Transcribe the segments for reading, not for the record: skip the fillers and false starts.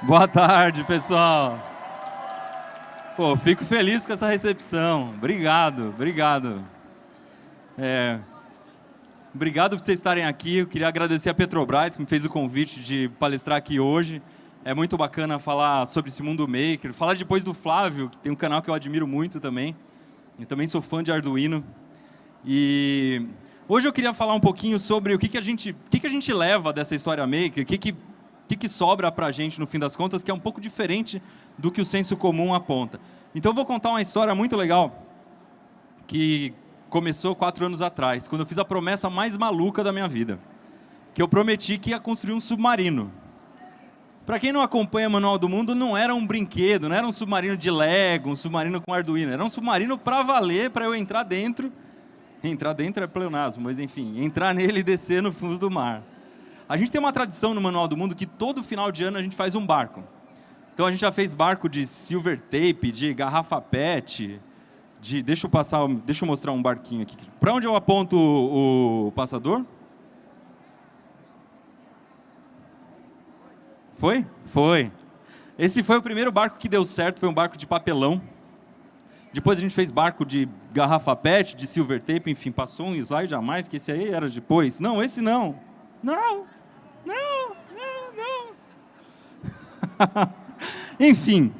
Boa tarde, pessoal. Pô, fico feliz com essa recepção. Obrigado, obrigado. Obrigado por vocês estarem aqui. Eu queria agradecer a Petrobras, que me fez o convite de palestrar aqui hoje. É muito bacana falar sobre esse mundo maker. Falar depois do Flávio, que tem um canal que eu admiro muito também. Eu também sou fã de Arduino. E hoje eu queria falar um pouquinho sobre o que a gente leva dessa história maker, o que sobra para a gente, no fim das contas, que é um pouco diferente do que o senso comum aponta. Então, eu vou contar uma história muito legal, que começou 4 anos atrás, quando eu fiz a promessa mais maluca da minha vida, que eu prometi que ia construir um submarino. Para quem não acompanha o Manual do Mundo, não era um brinquedo, não era um submarino de Lego, um submarino com Arduino, era um submarino para valer, para eu entrar dentro. Entrar dentro é pleonasmo, mas enfim, entrar nele e descer no fundo do mar. A gente tem uma tradição no Manual do Mundo que todo final de ano a gente faz um barco. Então a gente já fez barco de silver tape, de garrafa PET, deixa eu mostrar um barquinho aqui. Para onde eu aponto o passador? Foi? Foi. Esse foi o primeiro barco que deu certo, foi um barco de papelão. Depois a gente fez barco de garrafa PET, de silver tape, enfim, passou um slide a mais, que esse aí era depois. Não, esse não. Não. Enfim,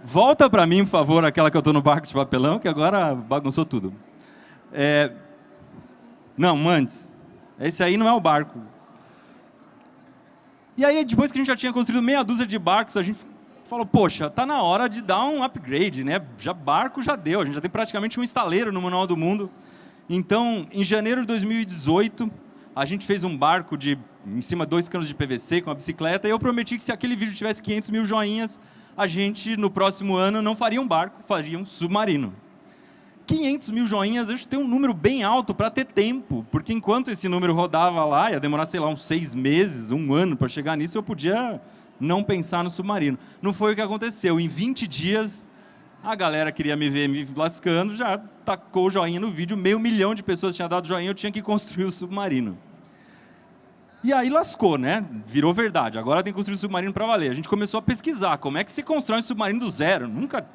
volta para mim, por favor, aquela que eu estou no barco de papelão, que agora bagunçou tudo. Não, antes. Esse aí não é o barco. E aí, depois que a gente já tinha construído meia dúzia de barcos, a gente falou, poxa, tá na hora de dar um upgrade, né? Barco já deu, a gente já tem praticamente um estaleiro no Manual do Mundo. Então, em janeiro de 2018, a gente fez um barco em cima de 2 canos de PVC com a bicicleta, e eu prometi que se aquele vídeo tivesse 500 mil joinhas, a gente, no próximo ano, não faria um barco, faria um submarino. 500 mil joinhas, a gente tem um número bem alto para ter tempo, porque enquanto esse número rodava lá, ia demorar, sei lá, uns 6 meses, 1 ano para chegar nisso, eu podia não pensar no submarino. Não foi o que aconteceu. Em 20 dias, a galera queria me ver me lascando, já tacou o joinha no vídeo, 500 mil de pessoas tinham dado joinha, eu tinha que construir o submarino. E aí lascou, né? Virou verdade. Agora tem que construir um submarino para valer. A gente começou a pesquisar como é que se constrói um submarino do zero. Nunca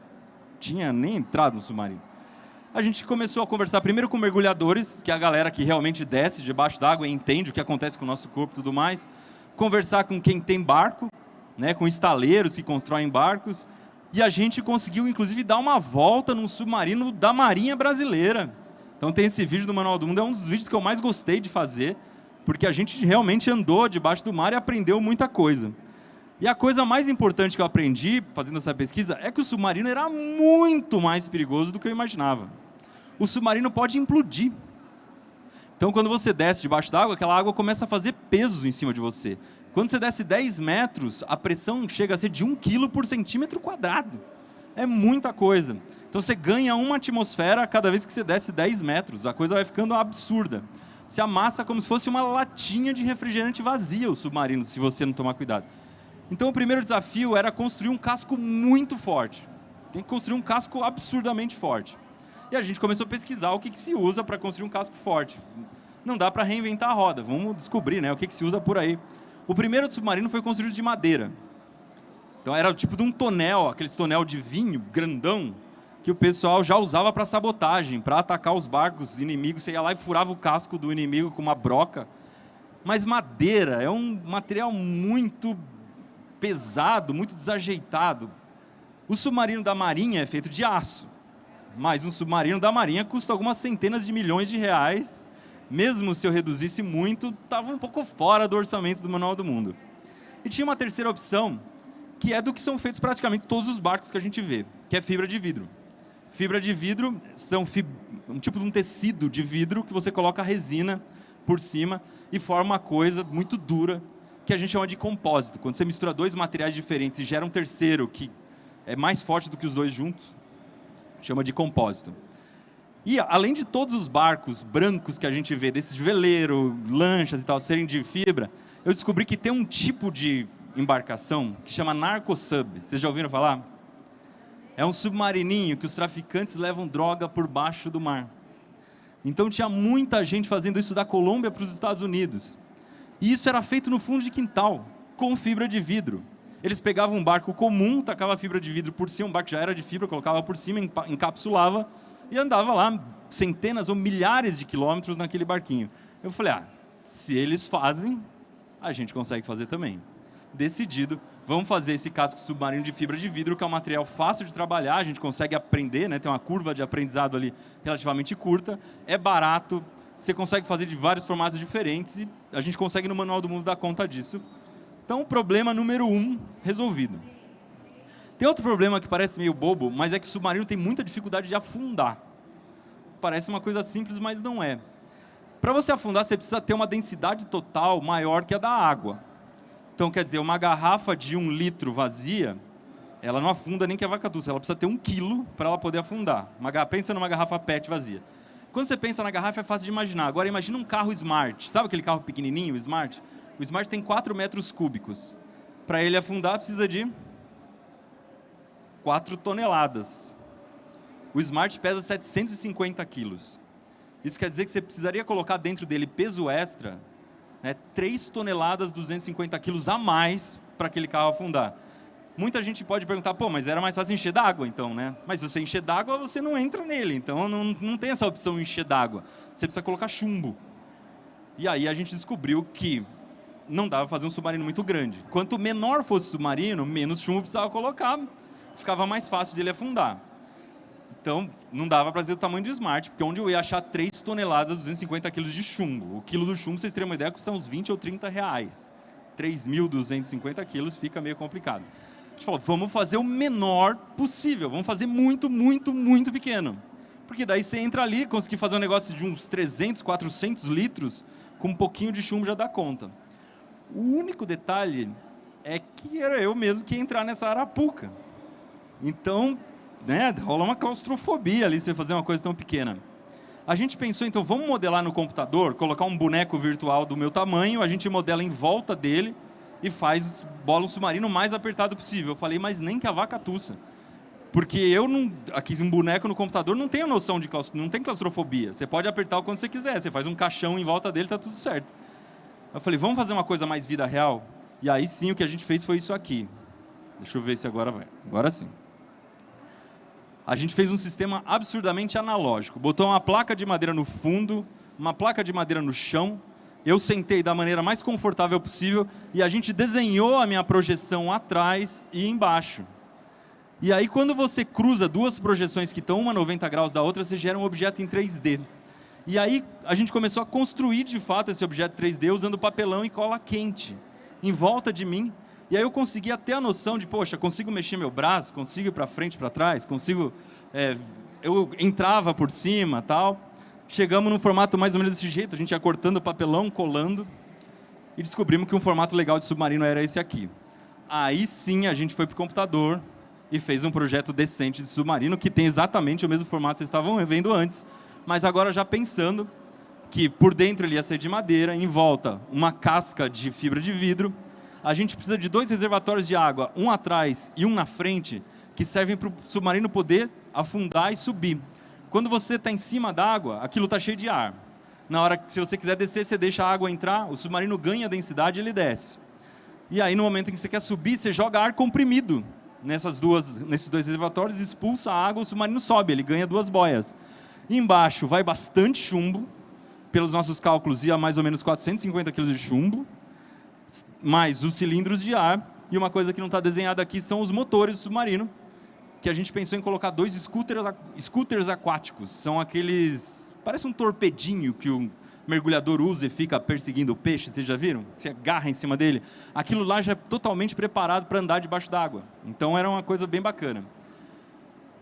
tinha nem entrado no submarino. A gente começou a conversar primeiro com mergulhadores, que é a galera que realmente desce debaixo d'água e entende o que acontece com o nosso corpo e tudo mais. Conversar com quem tem barco, né? Com estaleiros que constroem barcos. E a gente conseguiu, inclusive, dar uma volta num submarino da Marinha Brasileira. Então tem esse vídeo do Manual do Mundo, é um dos vídeos que eu mais gostei de fazer, porque a gente realmente andou debaixo do mar e aprendeu muita coisa. E a coisa mais importante que eu aprendi, fazendo essa pesquisa, é que o submarino era muito mais perigoso do que eu imaginava. O submarino pode implodir. Então, quando você desce debaixo d'água, aquela água começa a fazer peso em cima de você. Quando você desce 10 metros, a pressão chega a ser de 1 quilo por centímetro quadrado. É muita coisa. Então, você ganha 1 atmosfera cada vez que você desce 10 metros. A coisa vai ficando absurda. Se amassa como se fosse uma latinha de refrigerante vazia o submarino, se você não tomar cuidado. Então, o primeiro desafio era construir um casco muito forte. Tem que construir um casco absurdamente forte. E a gente começou a pesquisar o que se usa para construir um casco forte. Não dá para reinventar a roda, vamos descobrir, né, o que se usa por aí. O primeiro submarino foi construído de madeira. Então, era o tipo de um tonel, aqueles tonel de vinho grandão, que o pessoal já usava para sabotagem, para atacar os barcos inimigos. Você ia lá e furava o casco do inimigo com uma broca. Mas madeira é um material muito pesado, muito desajeitado. O submarino da Marinha é feito de aço, mas um submarino da Marinha custa algumas centenas de milhões de reais. Mesmo se eu reduzisse muito, estava um pouco fora do orçamento do Manual do Mundo. E tinha uma terceira opção, que é do que são feitos praticamente todos os barcos que a gente vê, que é fibra de vidro. Fibra de vidro são um tipo de um tecido de vidro que você coloca resina por cima e forma uma coisa muito dura, que a gente chama de compósito. Quando você mistura 2 materiais diferentes e gera um terceiro que é mais forte do que os 2 juntos, chama de compósito. E além de todos os barcos brancos que a gente vê, desses de veleiro, lanchas e tal, serem de fibra, eu descobri que tem um tipo de embarcação que chama narcosub. Vocês já ouviram falar? É um submarininho que os traficantes levam droga por baixo do mar. Então tinha muita gente fazendo isso da Colômbia para os Estados Unidos. E isso era feito no fundo de quintal. com fibra de vidro. Eles pegavam um barco comum, tacavam a fibra de vidro por cima, um barco que já era de fibra, colocava por cima, encapsulava e andava lá centenas ou milhares de quilômetros naquele barquinho. Eu falei, se eles fazem, a gente consegue fazer também. Decidido, vamos fazer esse casco submarino de fibra de vidro, que é um material fácil de trabalhar, a gente consegue aprender, né? Tem uma curva de aprendizado ali relativamente curta, é barato, você consegue fazer de vários formatos diferentes e a gente consegue no Manual do Mundo dar conta disso. Então, problema número 1 resolvido. Tem outro problema que parece meio bobo, mas é que o submarino tem muita dificuldade de afundar. Parece uma coisa simples, mas não é. Para você afundar, você precisa ter uma densidade total maior que a da água. Então, quer dizer, uma garrafa de 1 litro vazia, ela não afunda nem que a vaca-tussa, ela precisa ter 1 quilo para ela poder afundar. Pensa numa garrafa PET vazia. Quando você pensa na garrafa, é fácil de imaginar. Agora, imagina um carro Smart. Sabe aquele carro pequenininho, o Smart? O Smart tem 4 metros cúbicos. Para ele afundar, precisa de 4 toneladas. O Smart pesa 750 quilos. Isso quer dizer que você precisaria colocar dentro dele peso extra, 3 toneladas, 250 quilos a mais para aquele carro afundar. Muita gente pode perguntar, mas era mais fácil encher d'água, então, né? Mas se você encher d'água, você não entra nele, então não tem essa opção de encher d'água. Você precisa colocar chumbo. E aí a gente descobriu que não dava para fazer um submarino muito grande. Quanto menor fosse o submarino, menos chumbo precisava colocar, ficava mais fácil de ele afundar. Então, não dava para fazer o tamanho do Smart, porque onde eu ia achar 3 toneladas, 250 quilos de chumbo? O quilo do chumbo, vocês terem uma ideia, custa uns 20 ou 30 reais. 3.250 quilos fica meio complicado. A gente falou, vamos fazer o menor possível, vamos fazer muito, muito, muito pequeno. Porque daí você entra ali, conseguir fazer um negócio de uns 300, 400 litros, com um pouquinho de chumbo já dá conta. O único detalhe é que era eu mesmo que ia entrar nessa arapuca. Então, rola uma claustrofobia ali se você fazer uma coisa tão pequena. A gente pensou, então, vamos modelar no computador, colocar um boneco virtual do meu tamanho, a gente modela em volta dele e bola o submarino o mais apertado possível. Eu falei, mas nem que a vaca tussa. Porque eu não... Aqui, um boneco no computador não tem a noção de não tem claustrofobia. Você pode apertar o quanto você quiser, você faz um caixão em volta dele, tá tudo certo. Eu falei, vamos fazer uma coisa mais vida real? E aí sim, o que a gente fez foi isso aqui. Deixa eu ver se agora vai. Agora sim. A gente fez um sistema absurdamente analógico. Botou uma placa de madeira no fundo, uma placa de madeira no chão. Eu sentei da maneira mais confortável possível e a gente desenhou a minha projeção atrás e embaixo. E aí, quando você cruza duas projeções que estão uma a 90 graus da outra, você gera um objeto em 3D. E aí, a gente começou a construir, de fato, esse objeto 3D usando papelão e cola quente em volta de mim. E aí eu consegui até a noção de, poxa, consigo mexer meu braço, consigo ir para frente, para trás, consigo... eu entrava por cima, tal. Chegamos num formato mais ou menos desse jeito, a gente ia cortando o papelão, colando, e descobrimos que um formato legal de submarino era esse aqui. Aí sim, a gente foi para o computador e fez um projeto decente de submarino, que tem exatamente o mesmo formato que vocês estavam vendo antes, mas agora já pensando que por dentro ele ia ser de madeira, em volta uma casca de fibra de vidro. A gente precisa de 2 reservatórios de água, um atrás e um na frente, que servem para o submarino poder afundar e subir. Quando você está em cima da água, aquilo está cheio de ar. Na hora que, se você quiser descer, você deixa a água entrar, o submarino ganha densidade e ele desce. E aí, no momento em que você quer subir, você joga ar comprimido nesses 2 reservatórios, expulsa a água, o submarino sobe, ele ganha 2 boias. E embaixo vai bastante chumbo, pelos nossos cálculos ia mais ou menos 450 kg de chumbo, mais os cilindros de ar, e uma coisa que não está desenhada aqui são os motores do submarino, que a gente pensou em colocar 2 scooters aquáticos. São aqueles... Parece um torpedinho que o mergulhador usa e fica perseguindo o peixe, vocês já viram? Você agarra em cima dele. Aquilo lá já é totalmente preparado para andar debaixo d'água. Então era uma coisa bem bacana.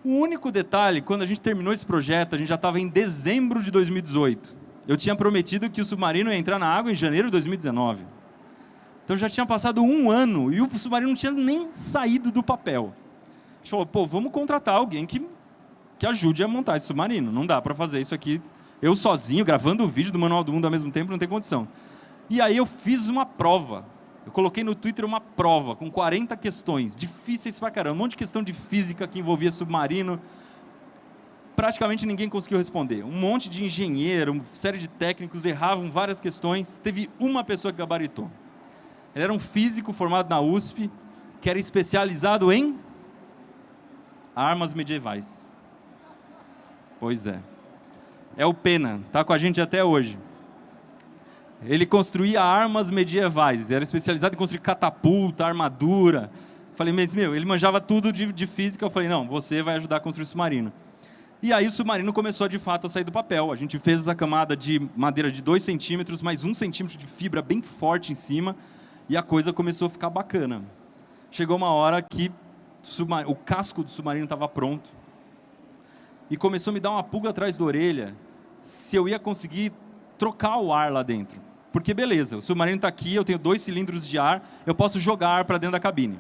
O único detalhe, quando a gente terminou esse projeto, a gente já estava em dezembro de 2018. Eu tinha prometido que o submarino ia entrar na água em janeiro de 2019. Então já tinha passado 1 ano e o submarino não tinha nem saído do papel. A gente falou, pô, vamos contratar alguém que ajude a montar esse submarino. Não dá para fazer isso aqui, eu sozinho, gravando o vídeo do Manual do Mundo ao mesmo tempo, não tem condição. E aí eu fiz uma prova. Eu coloquei no Twitter uma prova com 40 questões, difíceis pra caramba, um monte de questão de física que envolvia submarino. Praticamente ninguém conseguiu responder. Um monte de engenheiro, uma série de técnicos erravam várias questões. Teve uma pessoa que gabaritou. Ele era um físico formado na USP, que era especializado em armas medievais. Pois é. É o Pena, está com a gente até hoje. Ele construía armas medievais, era especializado em construir catapulta, armadura. Falei, mas meu, ele manjava tudo de física. Eu falei, não, você vai ajudar a construir o submarino. E aí o submarino começou de fato a sair do papel. A gente fez essa camada de madeira de 2 centímetros, mais 1 centímetro de fibra bem forte em cima, e a coisa começou a ficar bacana. Chegou uma hora que o casco do submarino estava pronto, e começou a me dar uma pulga atrás da orelha se eu ia conseguir trocar o ar lá dentro. Porque beleza, o submarino está aqui, eu tenho 2 cilindros de ar, eu posso jogar ar para dentro da cabine.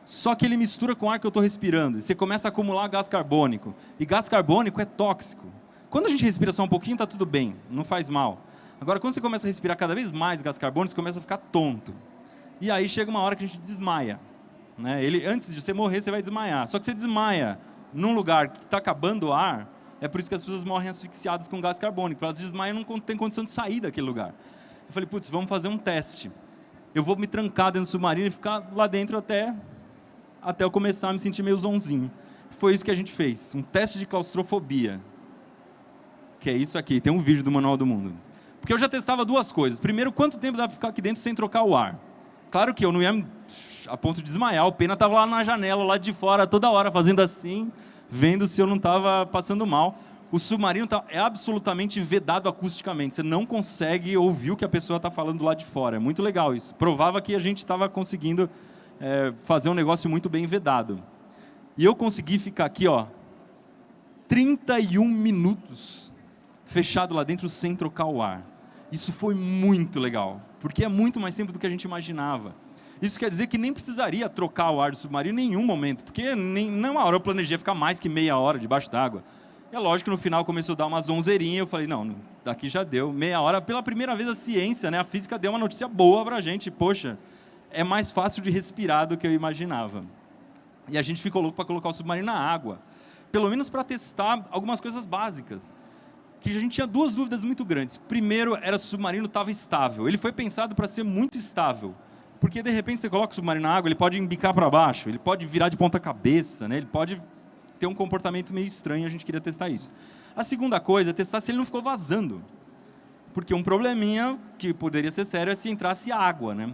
Só que ele mistura com o ar que eu estou respirando, e você começa a acumular gás carbônico. E gás carbônico é tóxico. Quando a gente respira só um pouquinho, está tudo bem, não faz mal. Agora, quando você começa a respirar cada vez mais gás carbônico, você começa a ficar tonto. E aí chega uma hora que a gente desmaia. Né? Antes de você morrer, você vai desmaiar. Só que você desmaia num lugar que está acabando o ar, é por isso que as pessoas morrem asfixiadas com gás carbônico. Elas desmaiam e não têm condição de sair daquele lugar. Eu falei, putz, vamos fazer um teste. Eu vou me trancar dentro do submarino e ficar lá dentro até eu começar a me sentir meio zonzinho. Foi isso que a gente fez, um teste de claustrofobia. Que é isso aqui, tem um vídeo do Manual do Mundo. Porque eu já testava 2 coisas. Primeiro, quanto tempo dá para ficar aqui dentro sem trocar o ar? Claro que eu não ia a ponto de desmaiar, o Pena estava lá na janela, lá de fora, toda hora, fazendo assim, vendo se eu não estava passando mal. O submarino é absolutamente vedado acusticamente, você não consegue ouvir o que a pessoa está falando lá de fora, é muito legal isso. Provava que a gente estava conseguindo fazer um negócio muito bem vedado. E eu consegui ficar aqui, ó, 31 minutos fechado lá dentro sem trocar o ar. Isso foi muito legal, porque é muito mais tempo do que a gente imaginava. Isso quer dizer que nem precisaria trocar o ar do submarino em nenhum momento, porque nenhuma hora eu planejei ficar mais que meia hora debaixo d'água. É lógico que no final começou a dar uma zonzeirinha, eu falei, não, daqui já deu, meia hora. Pela primeira vez a ciência, né, a física deu uma notícia boa pra gente, poxa, é mais fácil de respirar do que eu imaginava. E a gente ficou louco para colocar o submarino na água, pelo menos para testar algumas coisas básicas, que a gente tinha 2 dúvidas muito grandes. Primeiro, era se o submarino estava estável. Ele foi pensado para ser muito estável, porque de repente você coloca o submarino na água, ele pode embicar para baixo, ele pode virar de ponta cabeça, né? Ele pode ter um comportamento meio estranho, a gente queria testar isso. A segunda coisa é testar se ele não ficou vazando, porque um probleminha que poderia ser sério é se entrasse água, né?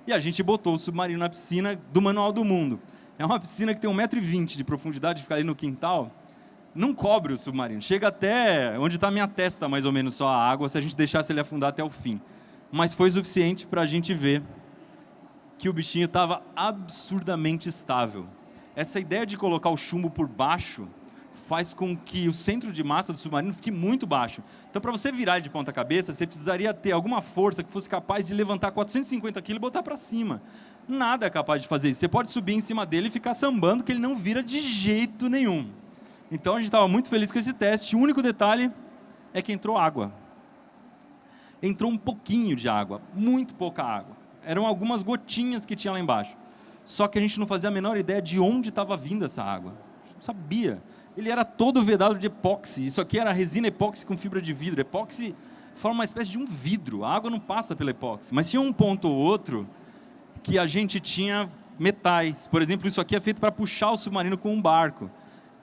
E a gente botou o submarino na piscina do Manual do Mundo. É uma piscina que tem 1,20 m de profundidade, fica ali no quintal, não cobre o submarino, chega até onde está a minha testa, mais ou menos, só a água, se a gente deixasse ele afundar até o fim. Mas foi suficiente para a gente ver que o bichinho estava absurdamente estável. Essa ideia de colocar o chumbo por baixo faz com que o centro de massa do submarino fique muito baixo. Então, para você virar ele de ponta cabeça, você precisaria ter alguma força que fosse capaz de levantar 450 kg e botar para cima. Nada é capaz de fazer isso. Você pode subir em cima dele e ficar sambando, que ele não vira de jeito nenhum. Então, a gente estava muito feliz com esse teste. O único detalhe é que entrou água. Entrou um pouquinho de água, muito pouca água. Eram algumas gotinhas que tinha lá embaixo. Só que a gente não fazia a menor ideia de onde estava vindo essa água. A gente não sabia. Ele era todo vedado de epóxi. Isso aqui era resina epóxi com fibra de vidro. Epóxi forma uma espécie de um vidro. A água não passa pelo epóxi. Mas tinha um ponto ou outro que a gente tinha metais. Por exemplo, isso aqui é feito para puxar o submarino com um barco.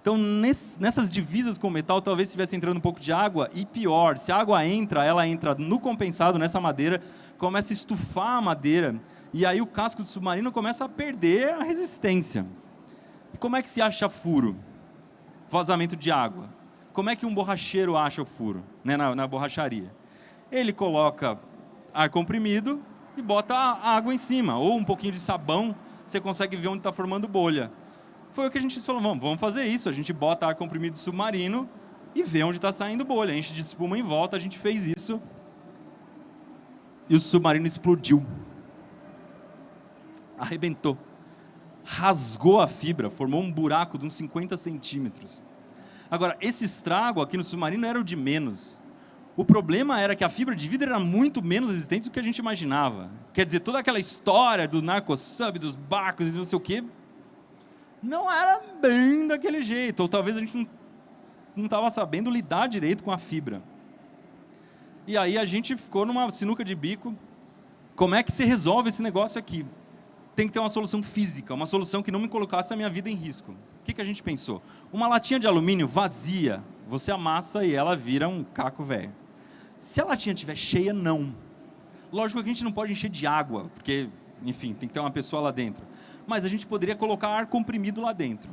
Então, nessas divisas com metal, talvez estivesse entrando um pouco de água. E pior, se a água entra, ela entra no compensado, nessa madeira, começa a estufar a madeira. E aí o casco do submarino começa a perder a resistência. E como é que se acha furo? Vazamento de água. Como é que um borracheiro acha o furo, né, na borracharia? Ele coloca ar comprimido e bota a água em cima, ou um pouquinho de sabão, você consegue ver onde está formando bolha. Foi o que a gente falou, vamos fazer isso, a gente bota ar comprimido submarino e vê onde está saindo bolha, enche de espuma em volta, a gente fez isso e o submarino explodiu. Arrebentou. Rasgou a fibra, formou um buraco de uns 50 centímetros. Agora, esse estrago aqui no submarino era o de menos. O problema era que a fibra de vidro era muito menos resistente do que a gente imaginava. Quer dizer, toda aquela história do narcosub, dos barcos e não sei o quê, não era bem daquele jeito. Ou talvez a gente não estava sabendo lidar direito com a fibra. E aí a gente ficou numa sinuca de bico. Como é que se resolve esse negócio aqui? Tem que ter uma solução física, uma solução que não me colocasse a minha vida em risco. O que a gente pensou? Uma latinha de alumínio vazia, você amassa e ela vira um caco velho. Se a latinha estiver cheia, não. Lógico que a gente não pode encher de água, porque, enfim, tem que ter uma pessoa lá dentro. Mas a gente poderia colocar ar comprimido lá dentro.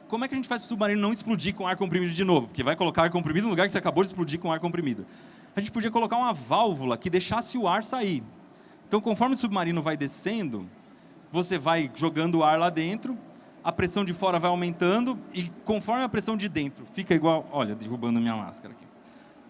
Como é que a gente faz para o submarino não explodir com ar comprimido de novo? Porque vai colocar ar comprimido no lugar que você acabou de explodir com ar comprimido. A gente podia colocar uma válvula que deixasse o ar sair. Então, conforme o submarino vai descendo, você vai jogando o ar lá dentro, a pressão de fora vai aumentando, e conforme a pressão de dentro fica igual... Olha, derrubando a minha máscara aqui.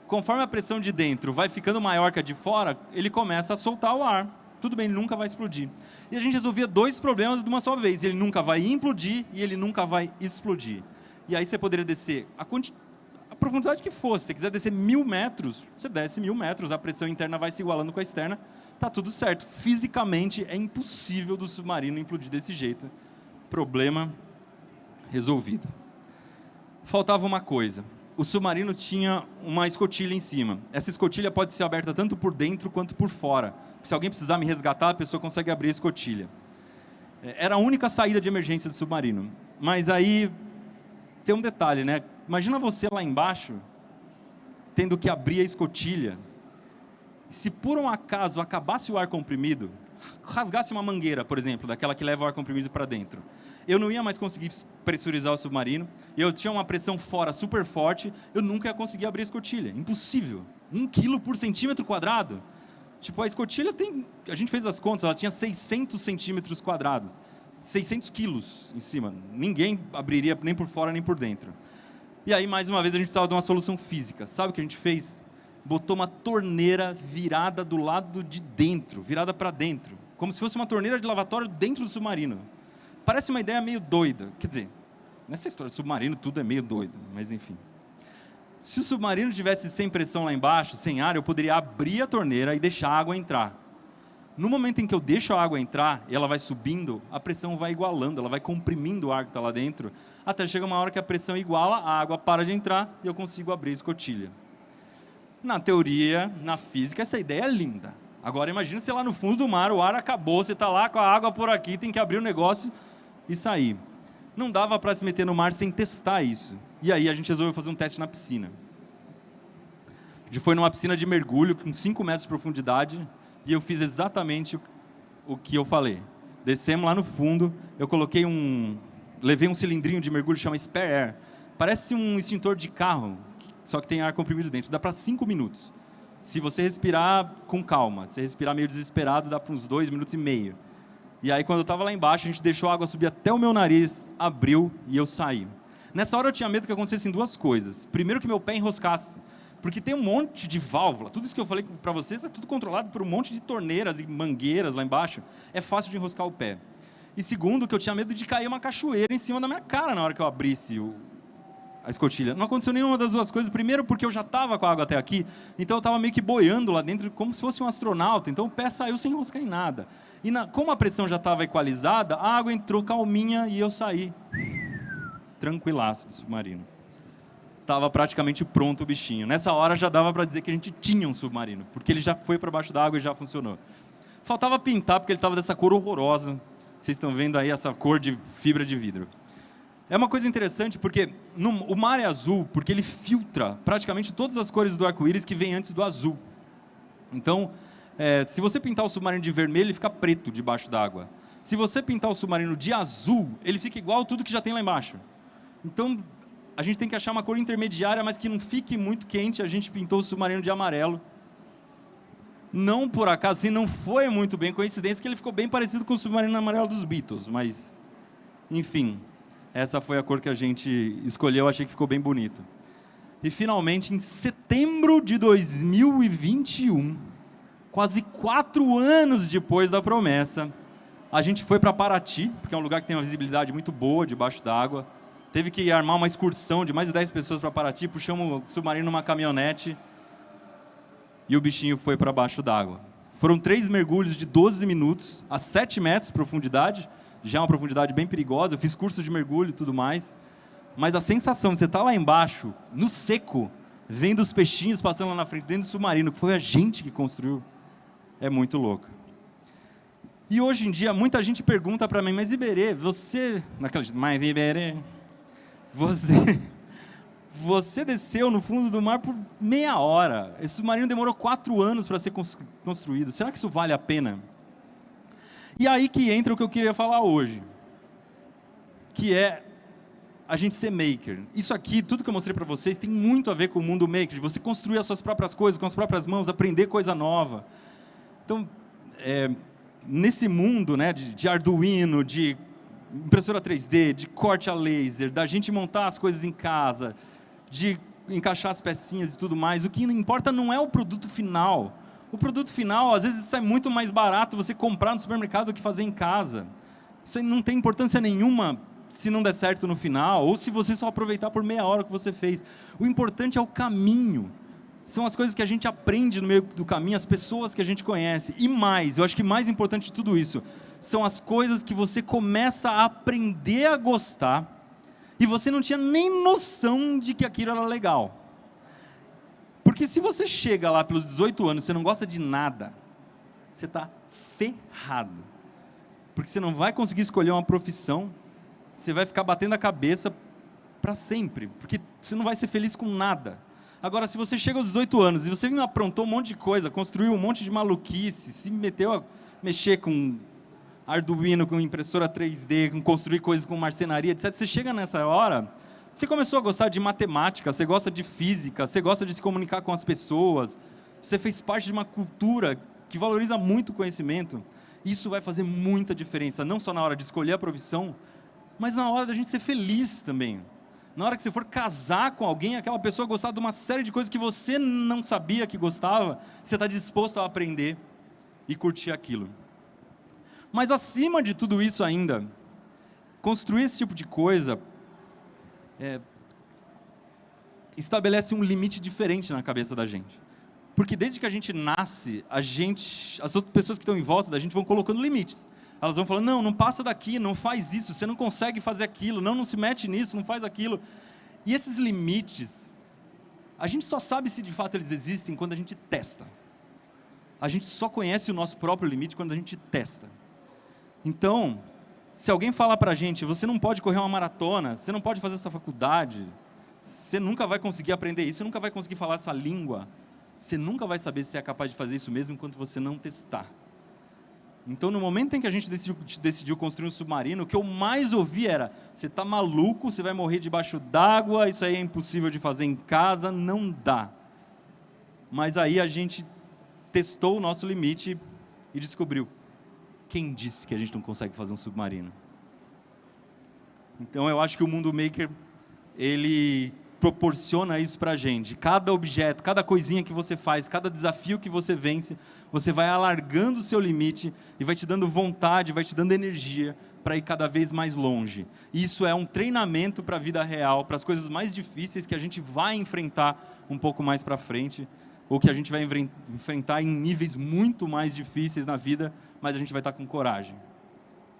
Conforme a pressão de dentro vai ficando maior que a de fora, ele começa a soltar o ar. Tudo bem, ele nunca vai explodir. E a gente resolvia 2 problemas de uma só vez. Ele nunca vai implodir e ele nunca vai explodir. E aí você poderia descer a profundidade que fosse. Se você quiser descer 1000 metros, você desce 1000 metros, a pressão interna vai se igualando com a externa, tá tudo certo. Fisicamente é impossível do submarino implodir desse jeito. Problema resolvido. Faltava uma coisa. O submarino tinha uma escotilha em cima. Essa escotilha pode ser aberta tanto por dentro quanto por fora. Se alguém precisar me resgatar, a pessoa consegue abrir a escotilha. Era a única saída de emergência do submarino. Mas aí tem um detalhe, né? Imagina você lá embaixo, tendo que abrir a escotilha. Se por um acaso acabasse o ar comprimido, rasgasse uma mangueira, por exemplo, daquela que leva o ar comprimido para dentro, eu não ia mais conseguir pressurizar o submarino, eu tinha uma pressão fora super forte, eu nunca ia conseguir abrir a escotilha. Impossível. 1 quilo por centímetro quadrado. Tipo, a escotilha tem... A gente fez as contas, ela tinha 600 centímetros quadrados. 600 quilos em cima. Ninguém abriria nem por fora nem por dentro. E aí, mais uma vez, a gente precisava de uma solução física. Sabe o que a gente fez? Botou uma torneira virada do lado de dentro, virada para dentro. Como se fosse uma torneira de lavatório dentro do submarino. Parece uma ideia meio doida. Quer dizer, nessa história do submarino tudo é meio doido, mas enfim. Se o submarino tivesse sem pressão lá embaixo, sem ar, eu poderia abrir a torneira e deixar a água entrar. No momento em que eu deixo a água entrar e ela vai subindo, a pressão vai igualando, ela vai comprimindo o ar que está lá dentro, até chega uma hora que a pressão iguala, a água para de entrar e eu consigo abrir a escotilha. Na teoria, na física, essa ideia é linda. Agora imagina se lá no fundo do mar o ar acabou, você está lá com a água por aqui, tem que abrir o negócio e sair. Não dava para se meter no mar sem testar isso. E aí a gente resolveu fazer um teste na piscina. A gente foi numa piscina de mergulho com 5 metros de profundidade e eu fiz exatamente o que eu falei. Descemos lá no fundo, eu levei um cilindrinho de mergulho que chama Spare Air. Parece um extintor de carro, só que tem ar comprimido dentro. Dá para 5 minutos. Se você respirar com calma, se respirar meio desesperado, dá para uns 2 minutos e meio. E aí, quando eu estava lá embaixo, a gente deixou a água subir até o meu nariz, abriu e eu saí. Nessa hora eu tinha medo que acontecessem 2 coisas. Primeiro, que meu pé enroscasse, porque tem um monte de válvula. Tudo isso que eu falei para vocês é tudo controlado por um monte de torneiras e mangueiras lá embaixo. É fácil de enroscar o pé. E segundo, que eu tinha medo de cair uma cachoeira em cima da minha cara na hora que eu abrisse a escotilha. Não aconteceu nenhuma das 2 coisas. Primeiro, porque eu já estava com a água até aqui, então eu estava meio que boiando lá dentro, como se fosse um astronauta. Então o pé saiu sem enroscar em nada. E como a pressão já estava equalizada, a água entrou calminha e eu saí tranquilaço do submarino. Estava praticamente pronto o bichinho. Nessa hora já dava para dizer que a gente tinha um submarino, porque ele já foi para baixo da água e já funcionou. Faltava pintar, porque ele estava dessa cor horrorosa. Vocês estão vendo aí essa cor de fibra de vidro. É uma coisa interessante, porque o mar é azul, porque ele filtra praticamente todas as cores do arco-íris que vem antes do azul. Então, se você pintar o submarino de vermelho, ele fica preto debaixo d'água. Se você pintar o submarino de azul, ele fica igual a tudo que já tem lá embaixo. Então, a gente tem que achar uma cor intermediária, mas que não fique muito quente. A gente pintou o submarino de amarelo. Não por acaso, assim, não foi muito bem coincidência, que ele ficou bem parecido com o submarino amarelo dos Beatles, mas, enfim, essa foi a cor que a gente escolheu, achei que ficou bem bonito. E, finalmente, em setembro de 2021, quase 4 anos depois da promessa, a gente foi para Paraty, porque é um lugar que tem uma visibilidade muito boa debaixo d'água. Teve que armar uma excursão de mais de 10 pessoas para Paraty, puxamos o submarino numa caminhonete e o bichinho foi para baixo d'água. Foram 3 mergulhos de 12 minutos, a 7 metros de profundidade, já é uma profundidade bem perigosa. Eu fiz curso de mergulho e tudo mais, mas a sensação de você estar lá embaixo, no seco, vendo os peixinhos passando lá na frente, dentro do submarino, que foi a gente que construiu, é muito louca. E hoje em dia, muita gente pergunta para mim, mas Iberê, você... Mas Iberê, você desceu no fundo do mar por meia hora. Esse submarino demorou 4 anos para ser construído. Será que isso vale a pena? E aí que entra o que eu queria falar hoje, que é a gente ser maker. Isso aqui, tudo que eu mostrei para vocês, tem muito a ver com o mundo maker, de você construir as suas próprias coisas com as próprias mãos, aprender coisa nova. Então, nesse mundo, né, de Arduino, de impressora 3D, de corte a laser, da gente montar as coisas em casa, de encaixar as pecinhas e tudo mais, o que importa não é o produto final. O produto final, às vezes, sai muito mais barato você comprar no supermercado do que fazer em casa. Isso aí não tem importância nenhuma se não der certo no final, ou se você só aproveitar por meia hora que você fez. O importante é o caminho. São as coisas que a gente aprende no meio do caminho, as pessoas que a gente conhece. E mais, eu acho que mais importante de tudo isso, são as coisas que você começa a aprender a gostar, e você não tinha nem noção de que aquilo era legal. Porque se você chega lá pelos 18 anos e você não gosta de nada, você está ferrado. Porque você não vai conseguir escolher uma profissão, você vai ficar batendo a cabeça para sempre, porque você não vai ser feliz com nada. Agora, se você chega aos 18 anos e você aprontou um monte de coisa, construiu um monte de maluquice, se meteu a mexer com Arduino, com impressora 3D, com construir coisas com marcenaria, etc., você chega nessa hora, você começou a gostar de matemática, você gosta de física, você gosta de se comunicar com as pessoas, você fez parte de uma cultura que valoriza muito o conhecimento. Isso vai fazer muita diferença, não só na hora de escolher a profissão, mas na hora da gente ser feliz também. Na hora que você for casar com alguém, aquela pessoa gostar de uma série de coisas que você não sabia que gostava, você está disposto a aprender e curtir aquilo. Mas acima de tudo isso ainda, construir esse tipo de coisa estabelece um limite diferente na cabeça da gente. Porque desde que a gente nasce, as outras pessoas que estão em volta da gente vão colocando limites. Elas vão falando, não passa daqui, não faz isso, você não consegue fazer aquilo, não se mete nisso, não faz aquilo. E esses limites, a gente só sabe se de fato eles existem quando a gente testa. A gente só conhece o nosso próprio limite quando a gente testa. Então, se alguém falar para a gente, você não pode correr uma maratona, você não pode fazer essa faculdade, você nunca vai conseguir aprender isso, você nunca vai conseguir falar essa língua, você nunca vai saber se é capaz de fazer isso mesmo enquanto você não testar. Então, no momento em que a gente decidiu construir um submarino, o que eu mais ouvi era, você está maluco, você vai morrer debaixo d'água, isso aí é impossível de fazer em casa, não dá. Mas aí a gente testou o nosso limite e descobriu, quem disse que a gente não consegue fazer um submarino? Então, eu acho que o mundo maker, ele proporciona isso para a gente. Cada objeto, cada coisinha que você faz, cada desafio que você vence, você vai alargando o seu limite e vai te dando vontade, vai te dando energia para ir cada vez mais longe. E isso é um treinamento para a vida real, para as coisas mais difíceis que a gente vai enfrentar um pouco mais para frente, ou que a gente vai enfrentar em níveis muito mais difíceis na vida, mas a gente vai estar com coragem.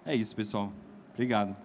É isso, pessoal. Obrigado.